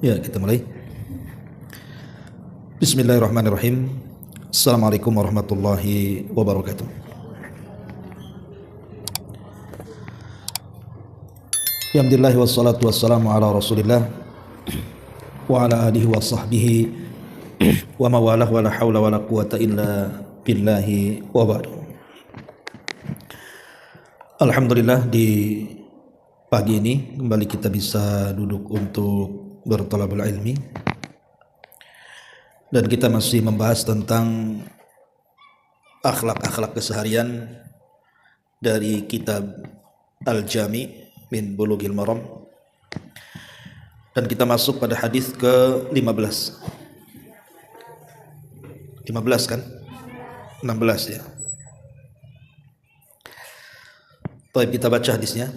Ya, kita mulai. Bismillahirrahmanirrahim. Assalamualaikum warahmatullahi wabarakatuh. Alhamdulillah wassalatu wassalamu ala Rasulillah wa ala alihi wa sahbihi wa mawalah wa la hawla wa la quwata illa billahi wa ba'du. Alhamdulillah, di pagi ini kembali kita bisa duduk untuk berthalabul ilmi, dan kita masih membahas tentang akhlak-akhlak keseharian dari kitab Al-Jami' min Bulughil Maram, dan kita masuk pada hadis ke-15. 15 kan? 16 ya. Baik, kita baca hadisnya.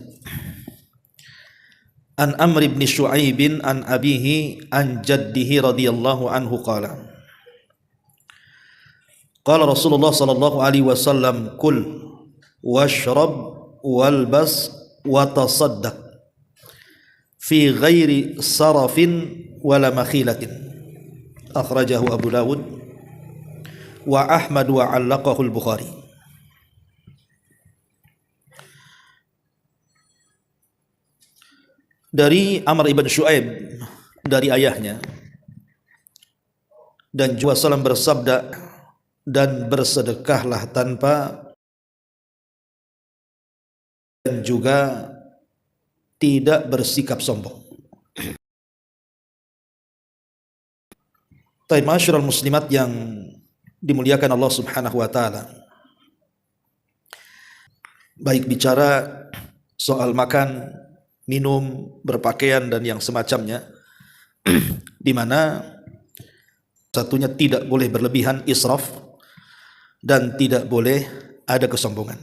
An Amr ibn Shu'aib an abihi an jaddihi radhiyallahu anhu qala qala Rasulullah sallallahu alaihi wasallam kul washrab walbas wa tasaddaq fi ghairi sarafin wala makhilatin, akhrajahu Abu Dawud wa Ahmad wa 'allaqahu al-Bukhari. Dari Amr ibn Shu'aib, dari ayahnya, dan juga salam bersabda, dan bersedekahlah tanpa, dan juga tidak bersikap sombong. Ma'asyiral muslimat yang dimuliakan Allah Subhanahu wa taala, baik bicara soal makan, minum, berpakaian dan yang semacamnya, di mana satunya tidak boleh berlebihan, israf, dan tidak boleh ada kesombongan.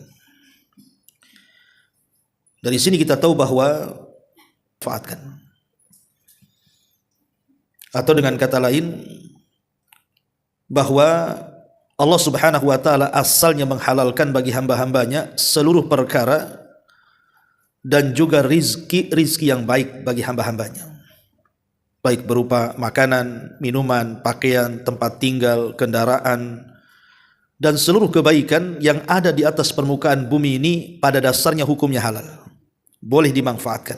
Dari sini kita tahu bahwa manfaatkan, atau dengan kata lain, bahwa Allah Subhanahu wa taala asalnya menghalalkan bagi hamba-hambanya seluruh perkara dan juga rizki yang baik bagi hamba-hambanya, baik berupa makanan, minuman, pakaian, tempat tinggal, kendaraan, dan seluruh kebaikan yang ada di atas permukaan bumi ini pada dasarnya hukumnya halal, boleh dimanfaatkan,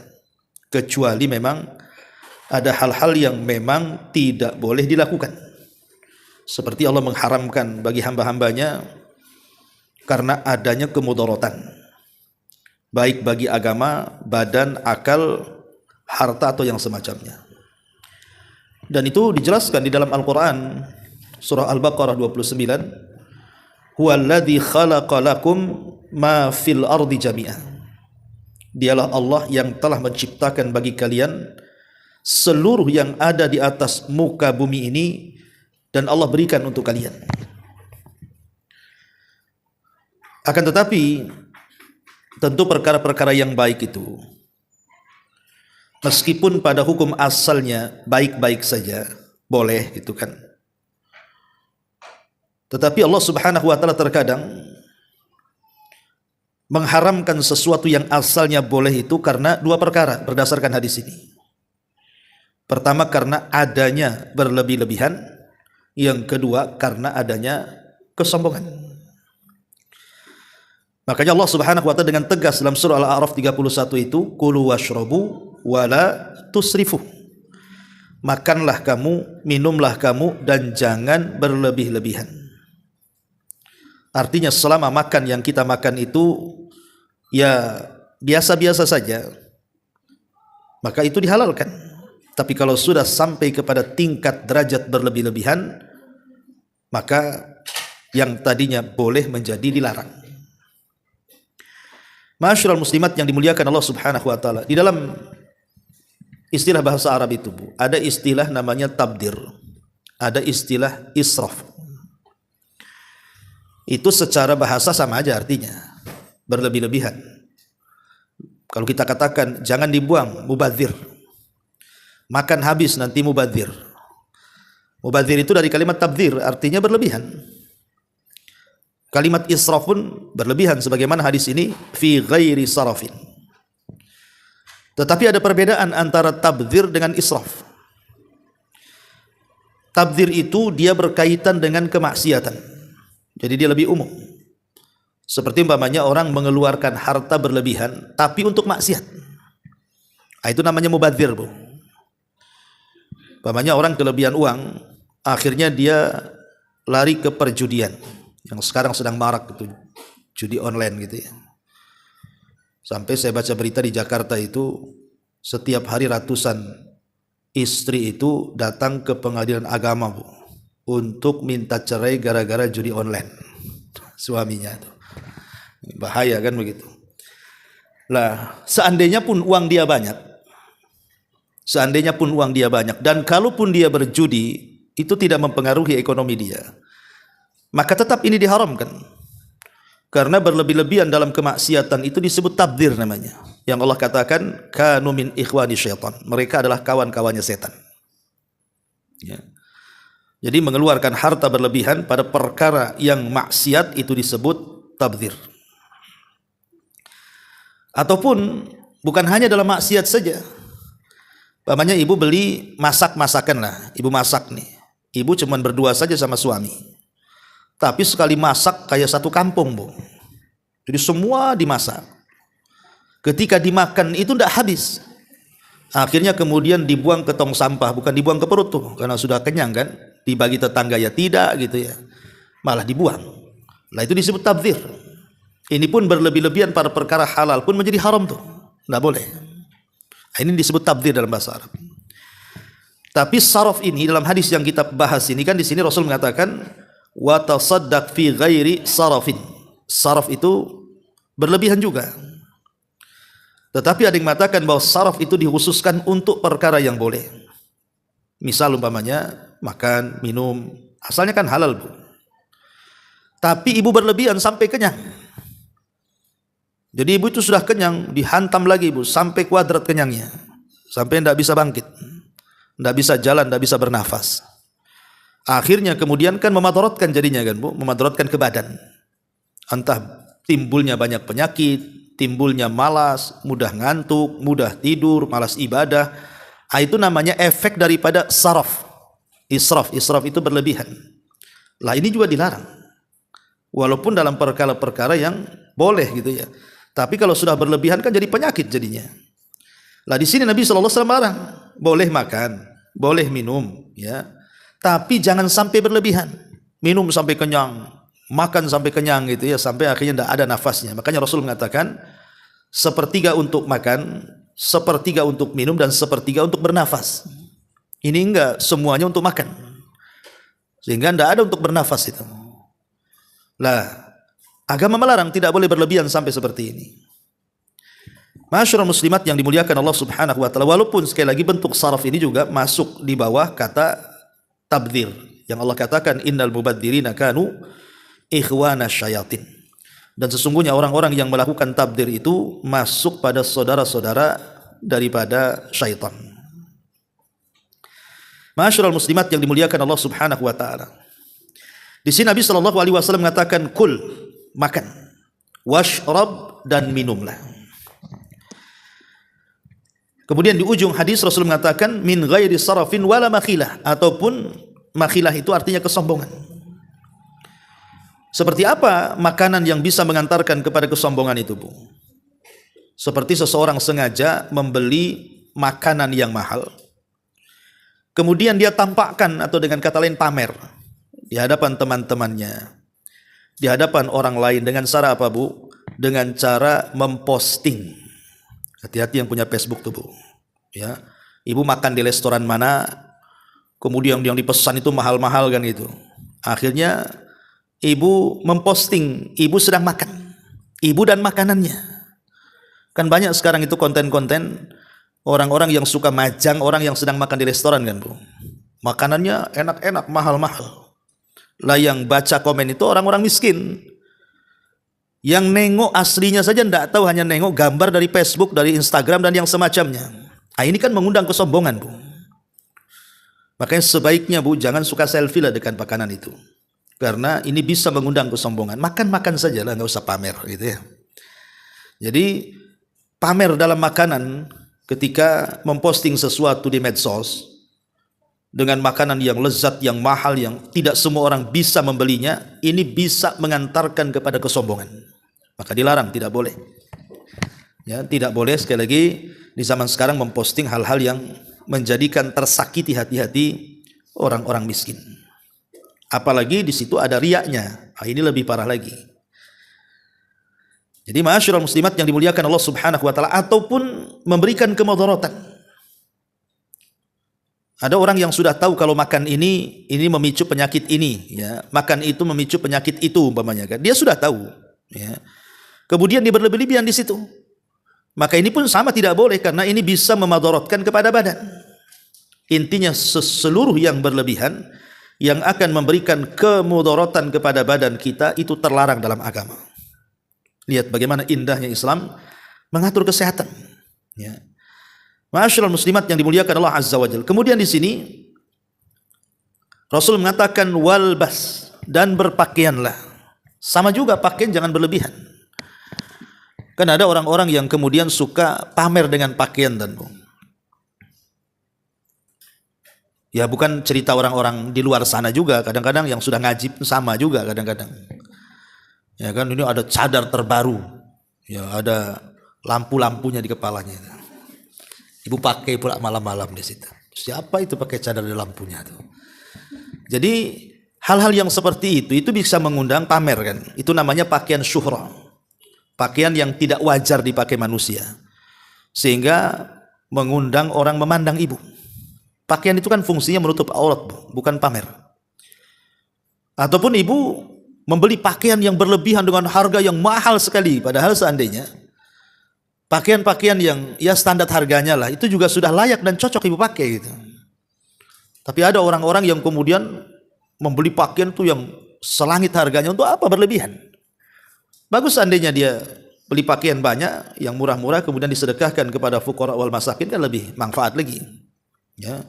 kecuali memang ada hal-hal yang memang tidak boleh dilakukan, seperti Allah mengharamkan bagi hamba-hambanya karena adanya kemudaratan, baik bagi agama, badan, akal, harta atau yang semacamnya. Dan itu dijelaskan di dalam Al-Quran, surah Al-Baqarah 29, huwallazi khalaqa lakum ma fil ardi jami'an. Dialah Allah yang telah menciptakan bagi kalian seluruh yang ada di atas muka bumi ini, dan Allah berikan untuk kalian. Akan tetapi tentu perkara-perkara yang baik itu, meskipun pada hukum asalnya baik-baik saja, boleh gitu kan, tetapi Allah Subhanahu wa taala terkadang mengharamkan sesuatu yang asalnya boleh itu karena dua perkara berdasarkan hadis ini. Pertama, karena adanya berlebih-lebihan. Yang kedua, karena adanya kesombongan. Makanya Allah Subhanahu wa taala dengan tegas dalam surah Al-A'raf 31 itu, kulu washrabu wala tusrifu. Makanlah kamu, minumlah kamu, dan jangan berlebih-lebihan. Artinya selama makan yang kita makan itu ya biasa-biasa saja, maka itu dihalalkan. Tapi kalau sudah sampai kepada tingkat derajat berlebih-lebihan, maka yang tadinya boleh menjadi dilarang. Ma'asyiral muslimat yang dimuliakan Allah Subhanahu wa taala, di dalam istilah bahasa Arab itu, Bu, ada istilah namanya tabdir, ada istilah israf. Itu secara bahasa sama aja artinya, berlebih-lebihan. Kalau kita katakan jangan dibuang, mubadzir. Makan habis nanti mubadzir. Mubadzir itu dari kalimat tabdzir, artinya berlebihan. Kalimat israf pun berlebihan, sebagaimana hadis ini fi ghairi sarafin. Tetapi ada perbedaan antara tabdzir dengan israf. Tabdzir itu dia berkaitan dengan kemaksiatan. Jadi dia lebih umum. Seperti umpamanya orang mengeluarkan harta berlebihan tapi untuk maksiat. Nah, itu namanya mubadzir, Bu. Umpamanya orang kelebihan uang, akhirnya dia lari ke perjudian yang sekarang sedang marak itu, judi online gitu ya. Sampai saya baca berita di Jakarta itu setiap hari ratusan istri itu datang ke pengadilan agama, Bu, untuk minta cerai gara-gara judi online suaminya itu. Bahaya kan begitu. Lah, seandainya pun uang dia banyak, dan kalaupun dia berjudi itu tidak mempengaruhi ekonomi dia, maka tetap ini diharamkan. Karena berlebih-lebihan dalam kemaksiatan itu disebut tabdzir namanya. Yang Allah katakan kanu min ikhwani syaitan. Mereka adalah kawan-kawannya setan. Ya. Jadi mengeluarkan harta berlebihan pada perkara yang maksiat itu disebut tabdzir. Ataupun bukan hanya dalam maksiat saja. Umpamanya ibu beli masak-masakan lah. Ibu masak nih. Ibu cuma berdua saja sama suami. Tapi sekali masak kayak satu kampung, Bu. Jadi semua dimasak. Ketika dimakan itu tidak habis. Akhirnya kemudian dibuang ke tong sampah, bukan dibuang ke perut tuh, karena sudah kenyang kan. Dibagi tetangga ya tidak gitu ya. Malah dibuang. Nah itu disebut tabdzir. Ini pun berlebih-lebihan pada perkara halal pun menjadi haram tuh. Tidak boleh. Ini disebut tabdzir dalam bahasa Arab. Tapi saraf ini dalam hadis yang kita bahas ini kan di sini Rasul mengatakan wa tasaddaq fi ghairi sarafin. Saraf itu berlebihan juga. Tetapi ada yang mengatakan bahwa saraf itu dikhususkan untuk perkara yang boleh. Misal umpamanya makan, minum, asalnya kan halal, Bu. Tapi ibu berlebihan sampai kenyang. Jadi ibu itu sudah kenyang, dihantam lagi, Bu, sampai kuadrat kenyangnya. Sampai tidak bisa bangkit. Tidak bisa jalan, tidak bisa bernafas. Akhirnya kemudian kan memadaratkan jadinya kan, Bu, memadaratkan ke badan. Entah timbulnya banyak penyakit, timbulnya malas, mudah ngantuk, mudah tidur, malas ibadah. Itu namanya efek daripada saraf. Israf itu berlebihan. Lah ini juga dilarang. Walaupun dalam perkara-perkara yang boleh gitu ya. Tapi kalau sudah berlebihan kan jadi penyakit jadinya. Lah di sini Nabi sallallahu alaihi wasallam larang. Boleh makan, boleh minum, ya. Tapi jangan sampai berlebihan. Minum sampai kenyang, makan sampai kenyang gitu ya, sampai akhirnya tidak ada nafasnya. Makanya Rasul mengatakan sepertiga untuk makan, sepertiga untuk minum, dan sepertiga untuk bernafas. Ini enggak semuanya untuk makan. Sehingga tidak ada untuk bernafas itu. Lah, agama melarang tidak boleh berlebihan sampai seperti ini. Masyarakat muslimat yang dimuliakan Allah Subhanahu wa taala, walaupun sekali lagi bentuk saraf ini juga masuk di bawah kata tabdzir. Yang Allah katakan innal mubadzirina kanu ikhwana syayatin. Dan sesungguhnya orang-orang yang melakukan tabdzir itu masuk pada saudara-saudara daripada syaitan. Masyarakat muslimat yang dimuliakan Allah Subhanahu wa taala. Di sini Nabi sallallahu alaihi wasallam mengatakan kul, makan, washrab, dan minumlah. Kemudian di ujung hadis Rasul mengatakan min ghairi sarafin wala makhilah, ataupun makhilah itu artinya kesombongan. Seperti apa makanan yang bisa mengantarkan kepada kesombongan itu, Bu? Seperti seseorang sengaja membeli makanan yang mahal, kemudian dia tampakkan, atau dengan kata lain pamer, di hadapan teman-temannya, di hadapan orang lain, dengan cara apa, Bu? Dengan cara memposting. Hati-hati yang punya Facebook tuh, Bu. Ya, ibu makan di restoran mana, kemudian yang dipesan itu mahal-mahal kan gitu. Akhirnya ibu memposting, ibu sedang makan, ibu dan makanannya. Kan banyak sekarang itu konten-konten orang-orang yang suka majang orang yang sedang makan di restoran kan, Bu. Makanannya enak-enak, mahal-mahal. Lah yang baca komen itu orang-orang miskin. Yang nengok aslinya saja tidak tahu, hanya nengok gambar dari Facebook, dari Instagram, dan yang semacamnya. Ini kan mengundang kesombongan, Bu. Makanya sebaiknya, Bu, jangan suka selfie lah dengan makanan itu. Karena ini bisa mengundang kesombongan. Makan-makan saja lah, nggak usah pamer gitu ya. Jadi pamer dalam makanan ketika memposting sesuatu di medsos, dengan makanan yang lezat, yang mahal, yang tidak semua orang bisa membelinya, ini bisa mengantarkan kepada kesombongan. Maka dilarang, tidak boleh. Ya, tidak boleh sekali lagi di zaman sekarang memposting hal-hal yang menjadikan tersakiti hati-hati orang-orang miskin. Apalagi di situ ada riyaknya. Ini lebih parah lagi. Jadi ma'asyiral muslimat yang dimuliakan Allah Subhanahu wa taala, ataupun memberikan kemudaratan. Ada orang yang sudah tahu kalau makan ini memicu penyakit ini, ya. Makan itu memicu penyakit itu umpamanya kan. Dia sudah tahu, ya. Kemudian dia berlebih-lebihan di situ. Maka ini pun sama, tidak boleh, karena ini bisa memadaratkan kepada badan. Intinya seluruh yang berlebihan yang akan memberikan kemudaratan kepada badan kita itu terlarang dalam agama. Lihat bagaimana indahnya Islam mengatur kesehatan, ya. Ma'asyiral muslimat yang dimuliakan Allah Azza wa Jalla. Kemudian di sini Rasul mengatakan walbas, dan berpakaianlah. Sama juga, pakaian jangan berlebihan. Kan ada orang-orang yang kemudian suka pamer dengan pakaian dan ya, bukan cerita orang-orang di luar sana juga, kadang-kadang yang sudah ngaji sama juga kadang-kadang. Ya kan, ini ada cadar terbaru, ya ada lampu-lampunya di kepalanya. Ibu pakai pula malam-malam di situ. Siapa itu pakai cadar di lampunya tuh? Jadi hal-hal yang seperti itu bisa mengundang pamer kan. Itu namanya pakaian syuhrah. Pakaian yang tidak wajar dipakai manusia. Sehingga mengundang orang memandang ibu. Pakaian itu kan fungsinya menutup aurat, bukan pamer. Ataupun ibu membeli pakaian yang berlebihan dengan harga yang mahal sekali, padahal seandainya pakaian-pakaian yang ya standar harganya lah, itu juga sudah layak dan cocok ibu pakai gitu. Tapi ada orang-orang yang kemudian membeli pakaian tuh yang selangit harganya, untuk apa berlebihan? Bagus seandainya dia beli pakaian banyak yang murah-murah kemudian disedekahkan kepada fuqara wal masakin, kan lebih manfaat lagi. Ya.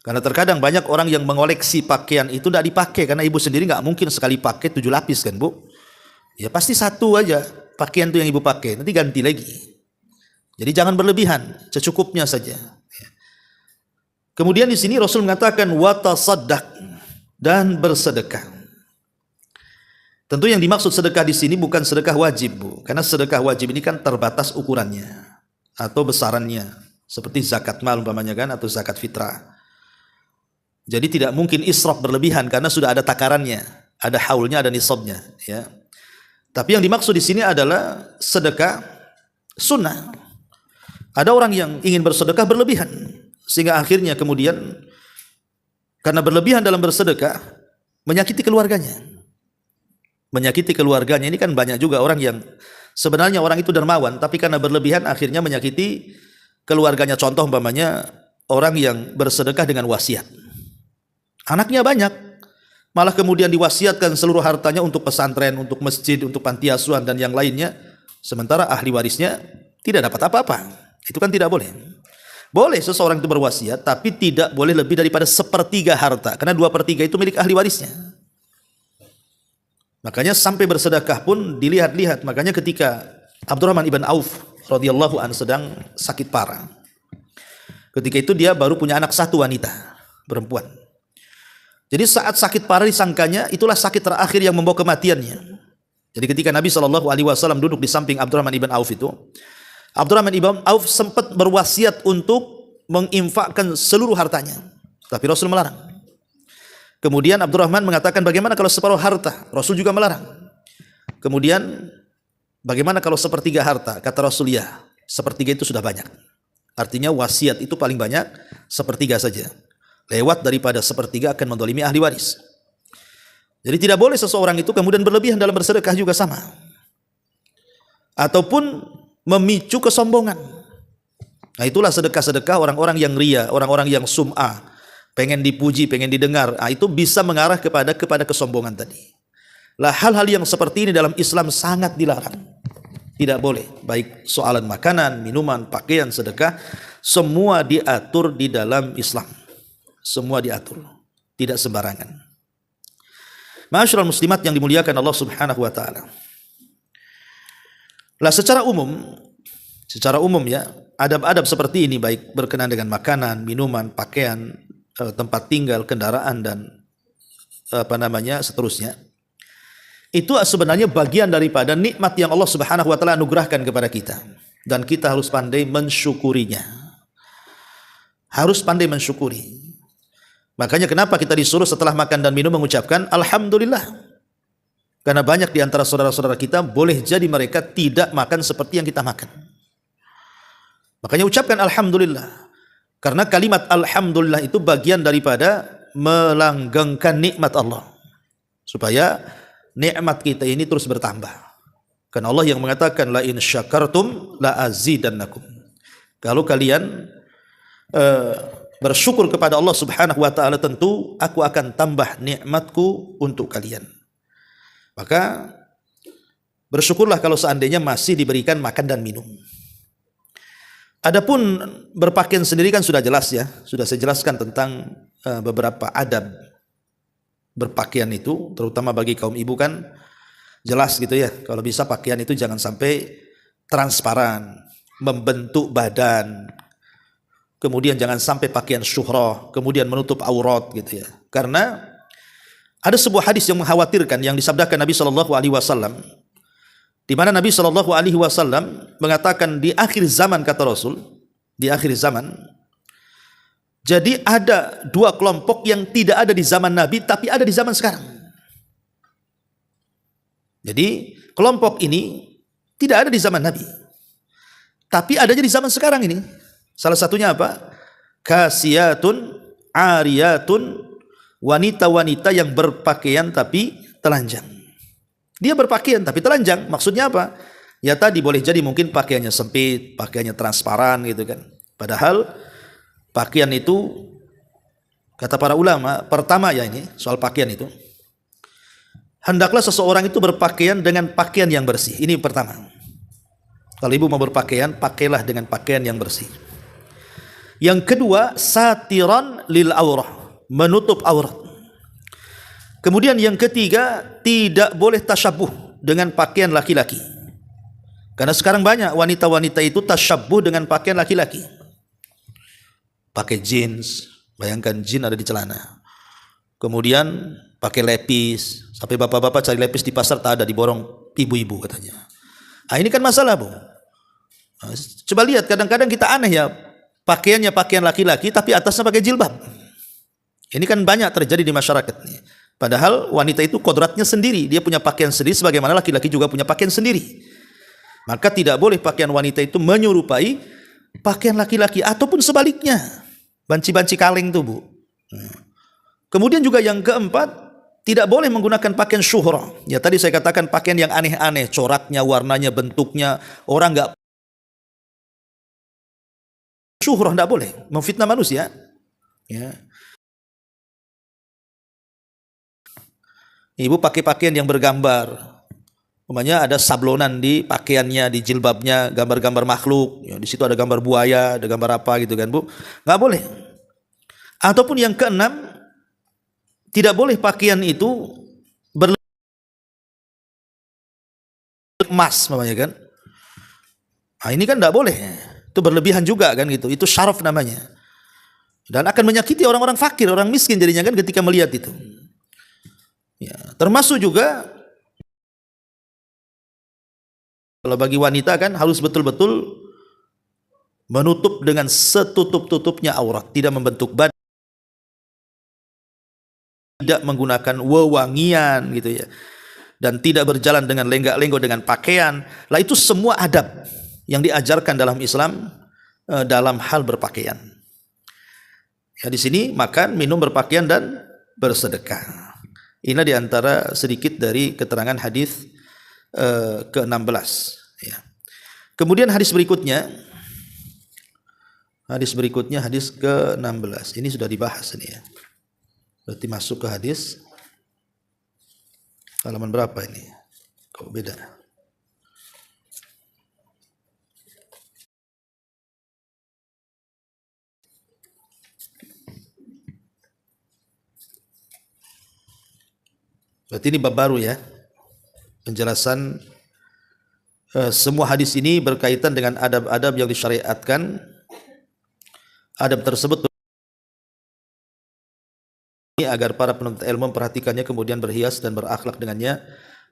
Karena terkadang banyak orang yang mengoleksi pakaian itu tidak dipakai, karena ibu sendiri nggak mungkin sekali pakai 7 lapis kan bu. Ya pasti satu aja pakaian itu yang ibu pakai, nanti ganti lagi. Jadi jangan berlebihan, secukupnya saja. Kemudian di sini Rasul mengatakan watasaddaq, dan bersedekah. Tentu yang dimaksud sedekah di sini bukan sedekah wajib, bu, karena sedekah wajib ini kan terbatas ukurannya atau besarannya, seperti zakat mal umpamanya kan, atau zakat fitrah. Jadi tidak mungkin israf berlebihan karena sudah ada takarannya, ada haulnya, ada nisabnya, ya. Tapi yang dimaksud di sini adalah sedekah sunnah. Ada orang yang ingin bersedekah berlebihan, sehingga akhirnya kemudian karena berlebihan dalam bersedekah menyakiti keluarganya. Menyakiti keluarganya ini kan banyak juga orang yang sebenarnya orang itu dermawan, tapi karena berlebihan akhirnya menyakiti keluarganya. Contoh umpamanya orang yang bersedekah dengan wasiat. Anaknya banyak, malah kemudian diwasiatkan seluruh hartanya untuk pesantren, untuk masjid, untuk panti asuhan dan yang lainnya, sementara ahli warisnya tidak dapat apa-apa. Itu kan tidak boleh. Boleh seseorang itu berwasiat, tapi tidak boleh lebih daripada 1/3 harta, karena 2/3 itu milik ahli warisnya. Makanya sampai bersedekah pun dilihat-lihat. Makanya ketika Abdurrahman ibn Auf radhiyallahu anhu sedang sakit parah, ketika itu dia baru punya anak satu, wanita, perempuan. Jadi saat sakit parah disangkanya itulah sakit terakhir yang membawa kematiannya. Jadi ketika Nabi SAW duduk di samping Abdurrahman ibn Auf itu, Abdurrahman ibn Auf sempat berwasiat untuk menginfakkan seluruh hartanya, tapi Rasul melarang. Kemudian Abdurrahman mengatakan, bagaimana kalau separuh harta? Rasul juga melarang. Kemudian bagaimana kalau 1/3 harta? Kata Rasul, ya 1/3 itu sudah banyak. Artinya wasiat itu paling banyak 1/3 saja. Lewat daripada 1/3 akan mendolimi ahli waris. Jadi tidak boleh seseorang itu kemudian berlebihan dalam bersedekah, juga sama. Ataupun memicu kesombongan. Nah itulah sedekah-sedekah orang-orang yang ria, orang-orang yang sum'ah, pengen dipuji, pengen didengar. Nah, itu bisa mengarah kepada kesombongan tadi. Lah hal-hal yang seperti ini dalam Islam sangat dilarang. Tidak boleh, baik soalan makanan, minuman, pakaian, sedekah, semua diatur di dalam Islam. Semua diatur, tidak sembarangan. Ma'asyiral muslimat yang dimuliakan Allah Subhanahu wa taala. Lah secara umum ya, adab-adab seperti ini baik berkenaan dengan makanan, minuman, pakaian, tempat tinggal, kendaraan dan seterusnya. Itu sebenarnya bagian daripada nikmat yang Allah Subhanahu wa taala anugerahkan kepada kita, dan kita harus pandai mensyukurinya. Harus pandai mensyukuri. Makanya kenapa kita disuruh setelah makan dan minum mengucapkan alhamdulillah. Karena banyak di antara saudara-saudara kita boleh jadi mereka tidak makan seperti yang kita makan. Makanya ucapkan alhamdulillah. Karena kalimat alhamdulillah itu bagian daripada melanggengkan nikmat Allah, supaya nikmat kita ini terus bertambah. Karena Allah yang mengatakan la in syakartum la azidannakum. Kalau kalian bersyukur kepada Allah Subhanahu wa taala, tentu aku akan tambah nikmatku untuk kalian. Maka bersyukurlah kalau seandainya masih diberikan makan dan minum. Adapun berpakaian sendiri kan sudah jelas ya, sudah saya jelaskan tentang beberapa adab berpakaian itu, terutama bagi kaum ibu kan jelas gitu ya. Kalau bisa pakaian itu jangan sampai transparan, membentuk badan. Kemudian jangan sampai pakaian syuhrah, kemudian menutup aurat gitu ya. Karena ada sebuah hadis yang mengkhawatirkan yang disabdakan Nabi Shallallahu Alaihi Wasallam, di mana Nabi Shallallahu Alaihi Wasallam mengatakan di akhir zaman, kata Rasul, di akhir zaman, jadi ada dua kelompok yang tidak ada di zaman Nabi tapi ada di zaman sekarang. Jadi kelompok ini tidak ada di zaman Nabi tapi adanya di zaman sekarang ini. Salah satunya apa? Kasiyatun, ariyatun, wanita-wanita yang berpakaian tapi telanjang. Dia berpakaian tapi telanjang. Maksudnya apa? Ya tadi boleh jadi mungkin pakaiannya sempit, pakaiannya transparan gitu kan. Padahal pakaian itu, kata para ulama, pertama ya ini soal pakaian itu, hendaklah seseorang itu berpakaian dengan pakaian yang bersih. Ini pertama. Kalau ibu mau berpakaian, pakailah dengan pakaian yang bersih. Yang kedua, satiran lil aurah, menutup aurat. Kemudian yang ketiga, tidak boleh tasyabuh dengan pakaian laki-laki. Karena sekarang banyak wanita-wanita itu tasyabuh dengan pakaian laki-laki. Pakai jeans, bayangkan jeans ada di celana. Kemudian pakai lepis, sampai bapak-bapak cari lepis di pasar tak ada, diborong ibu-ibu katanya. Ah, ini kan masalah, Bu. Nah, coba lihat, kadang-kadang kita aneh ya, pakaiannya pakaian laki-laki tapi atasnya pakai jilbab. Ini kan banyak terjadi di masyarakat nih. Padahal wanita itu kodratnya sendiri, dia punya pakaian sendiri sebagaimana laki-laki juga punya pakaian sendiri. Maka tidak boleh pakaian wanita itu menyerupai pakaian laki-laki ataupun sebaliknya. Banci-banci kaleng tuh, Bu. Kemudian juga yang keempat, tidak boleh menggunakan pakaian syuhrah. Ya tadi saya katakan pakaian yang aneh-aneh, coraknya, warnanya, bentuknya, orang enggak syuhrah, enggak boleh, memfitnah manusia. Ya. Ibu pakai pakaian yang bergambar, umpamanya ada sablonan di pakaiannya, di jilbabnya, gambar-gambar makhluk, ya, di situ ada gambar buaya, ada gambar apa gitu kan, Bu, nggak boleh. Ataupun yang keenam, tidak boleh pakaian itu berlemas, umpamanya kan. Nah, ini kan nggak boleh, itu berlebihan juga kan gitu, itu syaraf namanya, dan akan menyakiti orang-orang fakir, orang miskin jadinya kan ketika melihat itu. Ya, termasuk juga kalau bagi wanita kan harus betul-betul menutup dengan setutup-tutupnya aurat, tidak membentuk badan, tidak menggunakan wewangian gitu ya, dan tidak berjalan dengan lenggak-lenggok dengan pakaian. Lah itu semua adab yang diajarkan dalam Islam dalam hal berpakaian. Ya, di sini makan, minum, berpakaian dan bersedekah. Ini diantara sedikit dari keterangan hadis ke-16. Ya. Kemudian hadis berikutnya hadis ke-16. Ini sudah dibahas ini ya. Berarti masuk ke hadis halaman berapa ini? Kok beda? Berarti ini bab baru ya. Penjelasan semua hadis ini berkaitan dengan adab-adab yang disyariatkan. Adab tersebut agar para penuntut ilmu memperhatikannya kemudian berhias dan berakhlak dengannya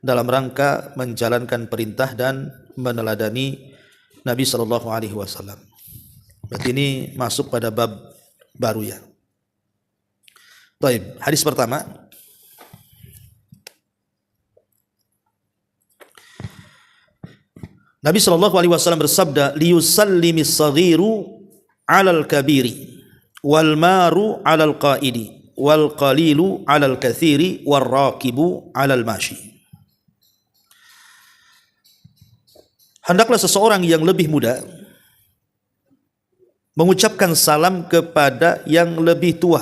dalam rangka menjalankan perintah dan meneladani Nabi sallallahu alaihi wasallam. Berarti ini masuk pada bab baru ya. Baik, hadis pertama. Nabi sallallahu alaihi wasallam bersabda, "Liyusallimis saghiru 'alal kabiri wal maru 'alal qaidi." Wal qalilu 'alal katsiri war raqibu 'alal mashi. Hendaklah seseorang yang lebih muda mengucapkan salam kepada yang lebih tua,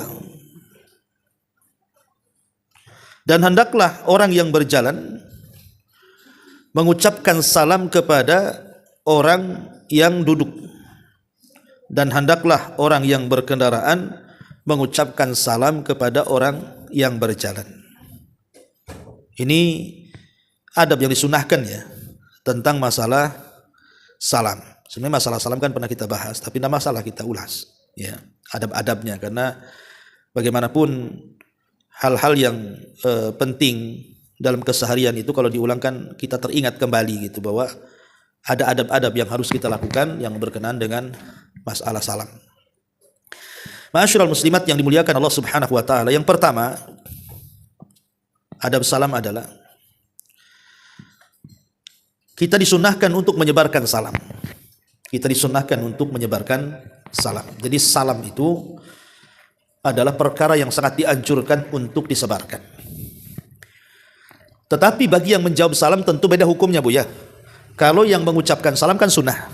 dan hendaklah orang yang berjalan mengucapkan salam kepada orang yang duduk, dan hendaklah orang yang berkendaraan mengucapkan salam kepada orang yang berjalan. Ini adab yang disunahkan ya tentang masalah salam. Sebenarnya masalah salam kan pernah kita bahas, tapi tidak masalah kita ulas ya adab-adabnya, karena bagaimanapun hal-hal yang penting dalam keseharian itu kalau diulangkan kita teringat kembali gitu bahwa ada adab-adab yang harus kita lakukan yang berkenaan dengan masalah salam. Ma'asyiral muslimat yang dimuliakan Allah Subhanahu wa taala, yang pertama adab salam adalah kita disunahkan untuk menyebarkan salam. Kita disunahkan untuk menyebarkan salam. Jadi salam itu adalah perkara yang sangat dianjurkan untuk disebarkan. Tetapi bagi yang menjawab salam tentu beda hukumnya Bu ya. Kalau yang mengucapkan salam kan sunnah.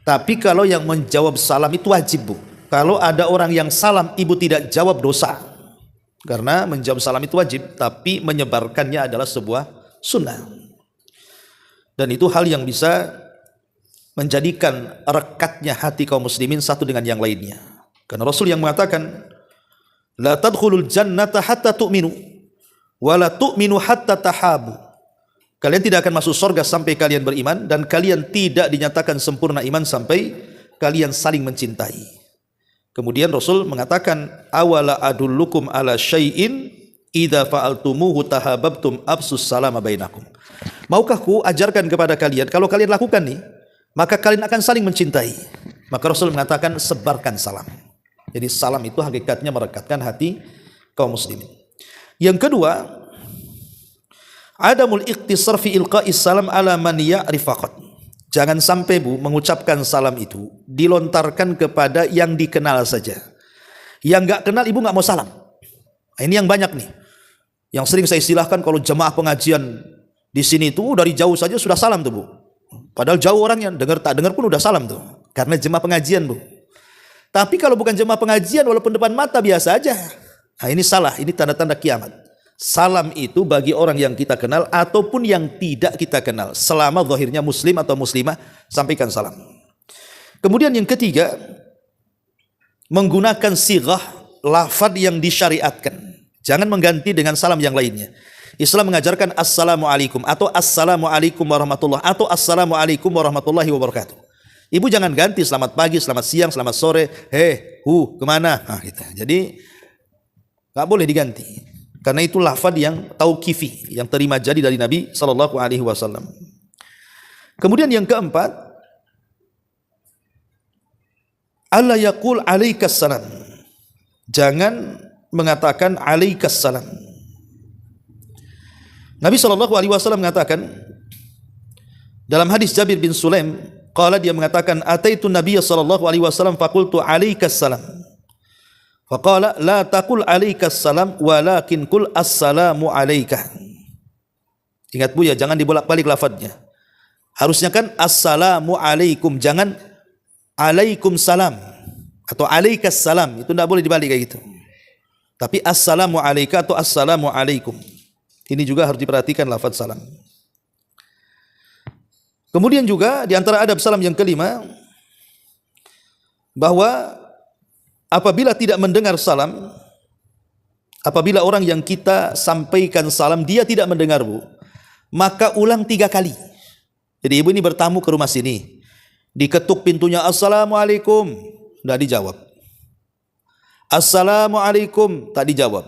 Tapi kalau yang menjawab salam itu wajib Bu. Kalau ada orang yang salam ibu tidak jawab dosa. Karena menjawab salam itu wajib, tapi menyebarkannya adalah sebuah sunnah. Dan itu hal yang bisa menjadikan rekatnya hati kaum muslimin satu dengan yang lainnya. Karena Rasul yang mengatakan, la tadkhulul jannata hatta tu'minu, wa la tu'minu hatta tahabu. Kalian tidak akan masuk surga sampai kalian beriman, dan kalian tidak dinyatakan sempurna iman sampai kalian saling mencintai. Kemudian Rasul mengatakan, awala adullukum ala syai'in idza fa'altumuhu tahabbtum absus salama bainakum. Maukah ku ajarkan kepada kalian, kalau kalian lakukan nih, maka kalian akan saling mencintai. Maka Rasul mengatakan sebarkan salam. Jadi salam itu hakikatnya merekatkan hati kaum muslimin. Yang kedua, adamul iqtisar fi ilqa'is salam ala man ya'rif faqat. Jangan sampai Bu mengucapkan salam itu dilontarkan kepada yang dikenal saja. Yang enggak kenal ibu enggak mau salam. Nah, ini yang banyak nih. Yang sering saya istilahkan kalau jemaah pengajian di sini itu dari jauh saja sudah salam tuh Bu. Padahal jauh orangnya, dengar tak dengar pun udah salam tuh. Karena jemaah pengajian Bu. Tapi kalau bukan jemaah pengajian walaupun depan mata biasa aja. Nah, ini salah, ini tanda-tanda kiamat. Salam itu bagi orang yang kita kenal ataupun yang tidak kita kenal. Selama zahirnya muslim atau muslimah, sampaikan salam. Kemudian yang ketiga, menggunakan sighah lafaz yang disyariatkan. Jangan mengganti dengan salam yang lainnya. Islam mengajarkan assalamualaikum atau assalamualaikum warahmatullahi atau assalamualaikum warahmatullahi wabarakatuh. Ibu jangan ganti selamat pagi, selamat siang, selamat sore, kemana? Nah, gitu. Jadi nggak boleh diganti. Karena itu lafaz yang tauqifi, yang terima jadi dari Nabi sallallahu alaihi wasallam. Kemudian yang keempat, alla yaqul alaikas salam. Jangan mengatakan alaikas salam. Nabi sallallahu alaihi wasallam mengatakan dalam hadis Jabir bin Sulaim, qala dia mengatakan ataitu Nabiy sallallahu alaihi wasallam faqultu alaikas salam. Faqala la taqul alaikas salam walakin qul assalamu alayka. Ingat Bu ya, jangan dibolak-balik lafadznya. Harusnya kan assalamu alaikum, jangan alaikum salam atau alaikas salam. Itu tidak boleh dibalik kayak gitu. Tapi assalamu alayka atau assalamu alaikum. Ini juga harus diperhatikan lafaz salam. Kemudian juga di antara adab salam yang kelima, bahwa apabila tidak mendengar salam, apabila orang yang kita sampaikan salam dia tidak mendengar Bu, maka ulang 3 kali. Jadi ibu ini bertamu ke rumah sini, diketuk pintunya, assalamualaikum, tidak dijawab. Assalamualaikum, tak dijawab.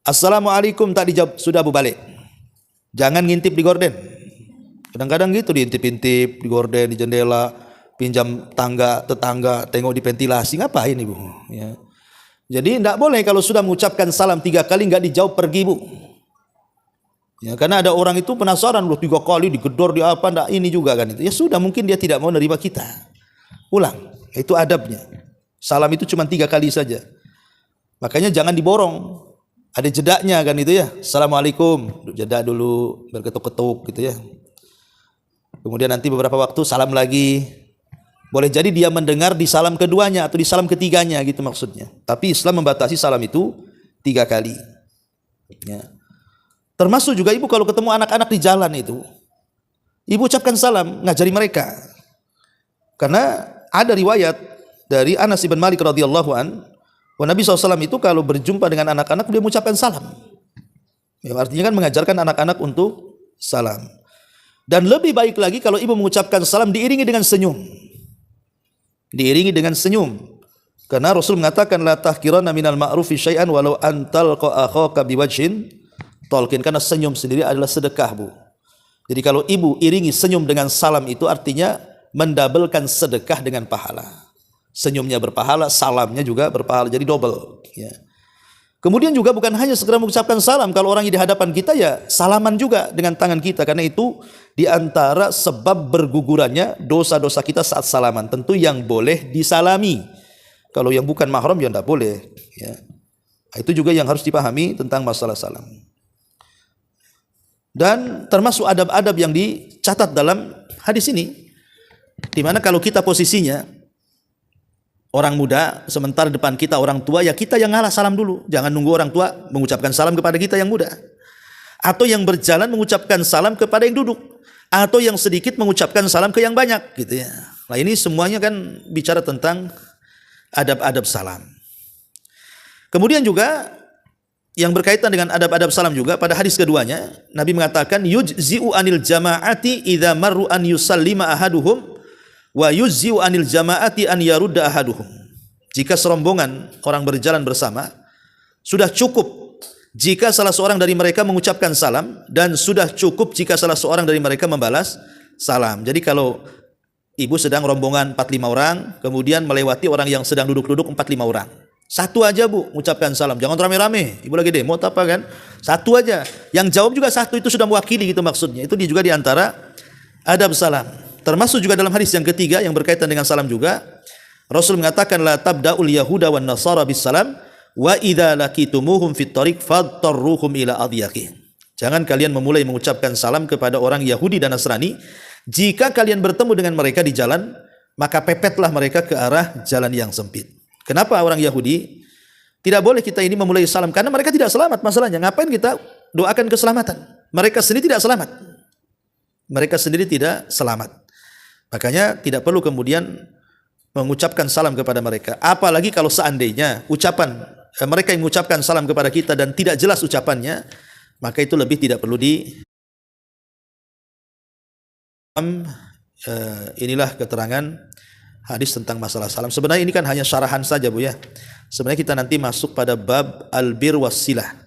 Assalamualaikum, tak dijawab, sudah Abu balik. Jangan ngintip di gorden. Kadang-kadang gitu diintip-intip di gorden, di jendela, pinjam tetangga, tengok di ventilasi, ngapain ibu? Ya. Jadi tidak boleh kalau sudah mengucapkan salam 3 kali nggak dijawab, pergi bu. Ya, karena ada orang itu penasaran, loh 3 kali digedor di apa, ndak ini juga kan itu. Ya sudah, mungkin dia tidak mau nerima kita. Ulang, itu adabnya. Salam itu cuma 3 kali saja. Makanya jangan diborong. Ada jedanya kan itu ya. Assalamualaikum, jeda dulu, berketuk-ketuk gitu ya. Kemudian nanti beberapa waktu salam lagi. Boleh jadi dia mendengar di salam keduanya atau di salam ketiganya gitu maksudnya. Tapi Islam membatasi salam itu 3 kali. Ya. Termasuk juga ibu kalau ketemu anak-anak di jalan itu, ibu ucapkan salam, ngajari mereka. Karena ada riwayat dari Anas bin Malik radhiyallahu an, Nabi SAW itu kalau berjumpa dengan anak-anak dia mengucapkan salam. Ya, artinya kan mengajarkan anak-anak untuk salam. Dan lebih baik lagi kalau ibu mengucapkan salam diiringi dengan senyum. Diiringi dengan senyum. Karena Rasul mengatakan la tahqiranna minal ma'rufi syai'an walau antal akhaka biwajhin talqin, karena senyum sendiri adalah sedekah, Bu. Jadi kalau ibu iringi senyum dengan salam itu artinya mendabelkan sedekah dengan pahala. Senyumnya berpahala, salamnya juga berpahala, jadi double ya. Kemudian juga bukan hanya segera mengucapkan salam, kalau orang di hadapan kita ya salaman juga dengan tangan kita, karena itu di antara sebab bergugurannya dosa-dosa kita saat salaman. Tentu yang boleh disalami. Kalau yang bukan mahram ya tidak boleh ya. Itu juga yang harus dipahami tentang masalah salam. Dan termasuk adab-adab yang dicatat dalam hadis ini, di mana kalau kita posisinya orang muda, sementara depan kita orang tua, ya kita yang ngalah salam dulu. Jangan nunggu orang tua mengucapkan salam kepada kita yang muda. Atau yang berjalan mengucapkan salam kepada yang duduk. Atau yang sedikit mengucapkan salam ke yang banyak gitu ya. Nah ini semuanya kan bicara tentang adab-adab salam. Kemudian juga yang berkaitan dengan adab-adab salam juga pada hadis keduanya, Nabi mengatakan yujzi'u anil jama'ati idza marru an yusallima ahaduhum wa yujzi'u anil jama'ati an yarudda ahaduhum. Jika serombongan orang berjalan bersama, sudah cukup jika salah seorang dari mereka mengucapkan salam, dan sudah cukup jika salah seorang dari mereka membalas salam. Jadi kalau ibu sedang rombongan 4-5 orang, kemudian melewati orang yang sedang duduk-duduk 4-5 orang. Satu aja bu, mengucapkan salam. Jangan rame-rame. Ibu lagi demo apa kan? Satu aja. Yang jawab juga satu, itu sudah mewakili gitu maksudnya. Itu juga diantara adab salam. Termasuk juga dalam hadis yang ketiga yang berkaitan dengan salam juga, Rasul mengatakan la tabda'ul yahuda wan nasara bis salam wa idza laqitumuhum fit tariq fadtarruhum ila adyaqi. Jangan kalian memulai mengucapkan salam kepada orang Yahudi dan Nasrani. Jika kalian bertemu dengan mereka di jalan, maka pepetlah mereka ke arah jalan yang sempit. Kenapa orang Yahudi tidak boleh kita ini memulai salam? Karena mereka tidak selamat masalahnya. Ngapain kita doakan keselamatan? Mereka sendiri tidak selamat. Mereka sendiri tidak selamat. Makanya tidak perlu kemudian mengucapkan salam kepada mereka. Apalagi kalau seandainya ucapan mereka yang mengucapkan salam kepada kita dan tidak jelas ucapannya, maka itu lebih tidak perlu inilah keterangan hadis tentang masalah salam. Sebenarnya ini kan hanya syarahan saja Bu ya. Sebenarnya kita nanti masuk pada bab albir wassilah,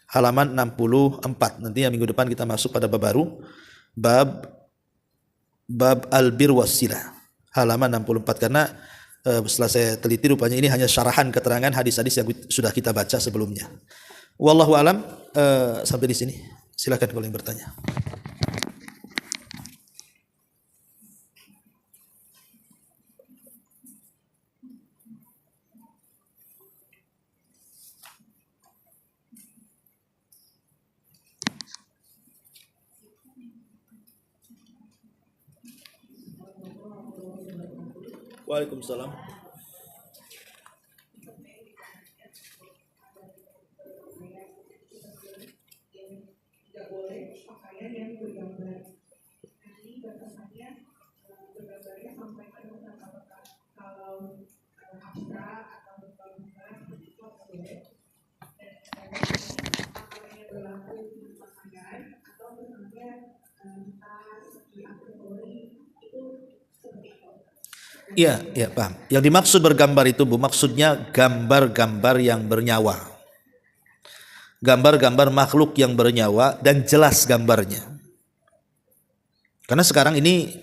halaman 64. Nanti yang minggu depan kita masuk pada bab baru, bab albir wassilah, halaman 64. Karena setelah saya teliti rupanya ini hanya syarahan keterangan hadis-hadis yang sudah kita baca sebelumnya. Wallahu alam, sampai di sini. Silakan kalau yang bertanya. Waalaikumsalam. Iya, iya paham. Yang dimaksud bergambar itu Bu, maksudnya gambar-gambar yang bernyawa. Gambar-gambar makhluk yang bernyawa dan jelas gambarnya. Karena sekarang ini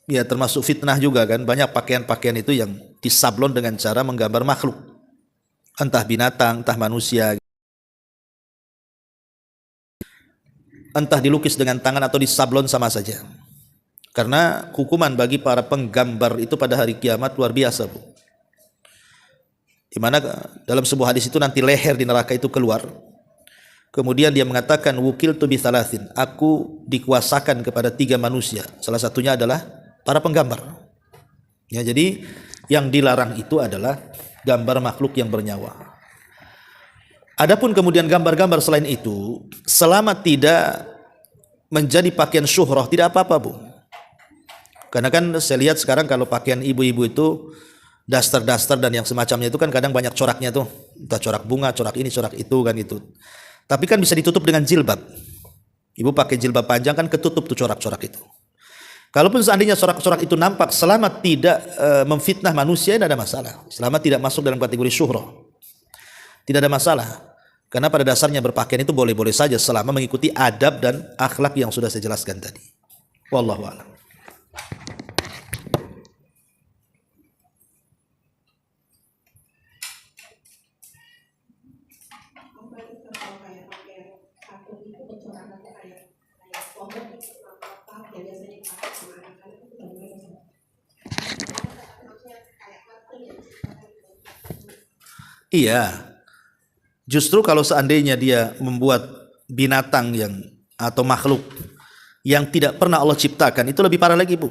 ya termasuk fitnah juga kan, banyak pakaian-pakaian itu yang disablon dengan cara menggambar makhluk. Entah binatang, entah manusia. Entah dilukis dengan tangan atau disablon sama saja. Karena hukuman bagi para penggambar itu pada hari kiamat luar biasa Bu. Di mana dalam sebuah hadis itu nanti leher di neraka itu keluar. Kemudian dia mengatakan wukil tu bi thalathin, aku dikuasakan kepada 3 manusia. Salah satunya adalah para penggambar. Ya, jadi yang dilarang itu adalah gambar makhluk yang bernyawa. Adapun kemudian gambar-gambar selain itu, selama tidak menjadi pakaian syuhrah tidak apa-apa Bu. Karena kan saya lihat sekarang kalau pakaian ibu-ibu itu daster-daster dan yang semacamnya itu kan kadang banyak coraknya tuh. Entah corak bunga, corak ini, corak itu kan itu. Tapi kan bisa ditutup dengan jilbab. Ibu pakai jilbab panjang kan ketutup tuh corak-corak itu. Kalaupun seandainya corak-corak itu nampak selama tidak memfitnah manusia tidak ada masalah. Selama tidak masuk dalam kategori syuhrah. Tidak ada masalah. Karena pada dasarnya berpakaian itu boleh-boleh saja selama mengikuti adab dan akhlak yang sudah saya jelaskan tadi. Wallahu a'lam. Iya, justru kalau seandainya dia membuat binatang yang atau makhluk yang tidak pernah Allah ciptakan itu lebih parah lagi Bu.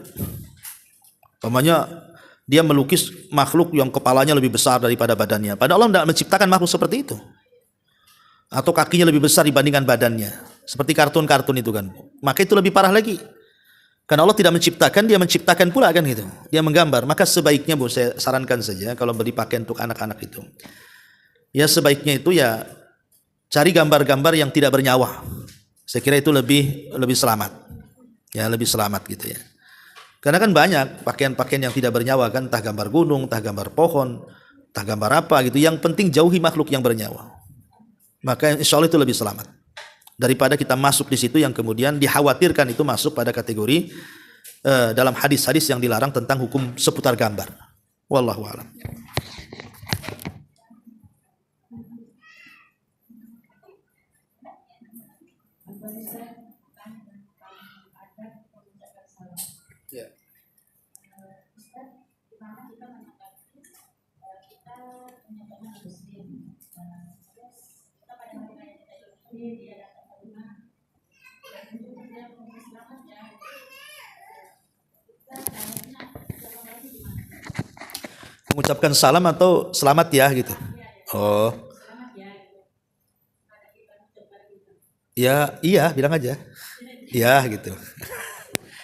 Umpamanya dia melukis makhluk yang kepalanya lebih besar daripada badannya. Padahal Allah tidak menciptakan makhluk seperti itu. Atau kakinya lebih besar dibandingkan badannya. Seperti kartun-kartun itu kan. Maka itu lebih parah lagi. Karena Allah tidak menciptakan, dia menciptakan pula kan gitu. Dia menggambar. Maka sebaiknya Bu, saya sarankan saja kalau beli pakaian untuk anak-anak itu. Ya sebaiknya itu ya cari gambar-gambar yang tidak bernyawa. Saya kira itu lebih selamat. Ya lebih selamat gitu ya. Karena kan banyak pakaian-pakaian yang tidak bernyawa kan, entah gambar gunung, entah gambar pohon, entah gambar apa gitu. Yang penting jauhi makhluk yang bernyawa. Maka insya Allah itu lebih selamat. Daripada kita masuk di situ yang kemudian dikhawatirkan itu masuk pada kategori dalam hadis-hadis yang dilarang tentang hukum seputar gambar. Wallahu a'lam. Ya. Mengucapkan salam atau selamat ya gitu. Oh. Ya, iya, bilang aja. Ya gitu.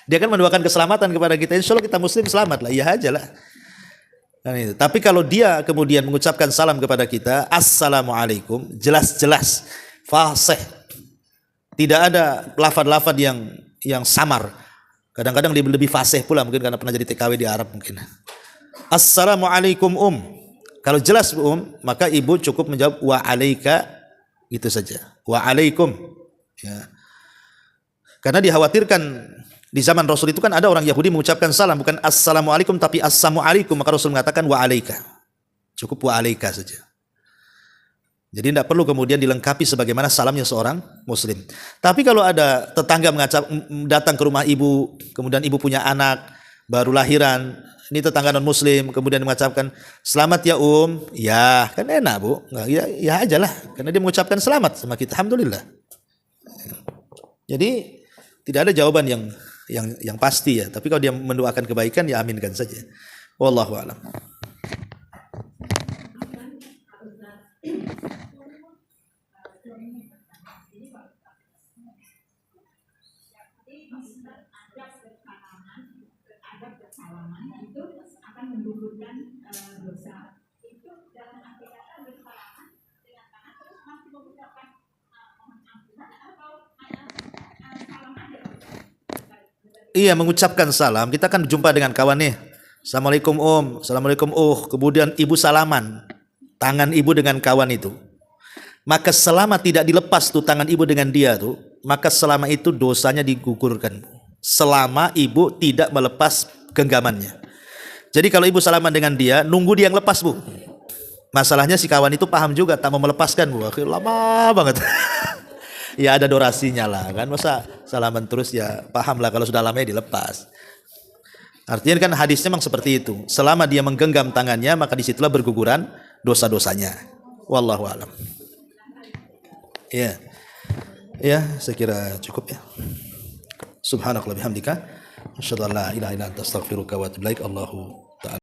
Dia kan mendoakan keselamatan kepada kita. Insya Allah kita muslim selamat lah. Iya aja lah. Nah, itu. Tapi kalau dia kemudian mengucapkan salam kepada kita, assalamualaikum, jelas-jelas, fasih, tidak ada lafad-lafad yang samar. Kadang-kadang lebih fasih pula mungkin karena pernah jadi TKW di Arab mungkin. Assalamualaikum Kalau jelas maka ibu cukup menjawab wa alaika gitu saja. Wa alaikum. Ya. Karena dikhawatirkan di zaman Rasul itu kan ada orang Yahudi mengucapkan salam bukan assalamualaikum tapi assalamualaikum, maka Rasul mengatakan wa alaika. Cukup wa alaika saja. Jadi tidak perlu kemudian dilengkapi sebagaimana salamnya seorang muslim. Tapi kalau ada tetangga datang ke rumah ibu, kemudian ibu punya anak baru lahiran, ini tetangga non muslim, kemudian mengucapkan selamat ya ya kan enak Bu, ya aja lah, karena dia mengucapkan selamat sama kita, alhamdulillah. Jadi tidak ada jawaban yang pasti ya, tapi kalau dia mendoakan kebaikan ya aminkan saja. Wallahu a'lam. Iya, mengucapkan salam. Kita kan jumpa dengan kawan nih. Assalamualaikum Assalamualaikum kemudian ibu salaman, tangan ibu dengan kawan itu. Maka selama tidak dilepas tuh tangan ibu dengan dia tuh, maka selama itu dosanya digugurkan. Selama ibu tidak melepas genggamannya. Jadi kalau ibu salaman dengan dia, nunggu dia yang lepas, Bu. Masalahnya si kawan itu paham juga, tak mau melepaskan, Bu. Akhirnya lama banget. Ya ada durasinya lah kan, masa salaman terus, ya paham lah kalau sudah lama ya dilepas. Artinya kan hadisnya memang seperti itu. Selama dia menggenggam tangannya, maka disitulah berguguran dosa-dosanya. Wallahu a'lam. Ya, ya, saya kira cukup ya. Subhanakallah bihamdika, asyhadu an la ilaha illa anta astaghfiruka wa atubu ilaik. Allahu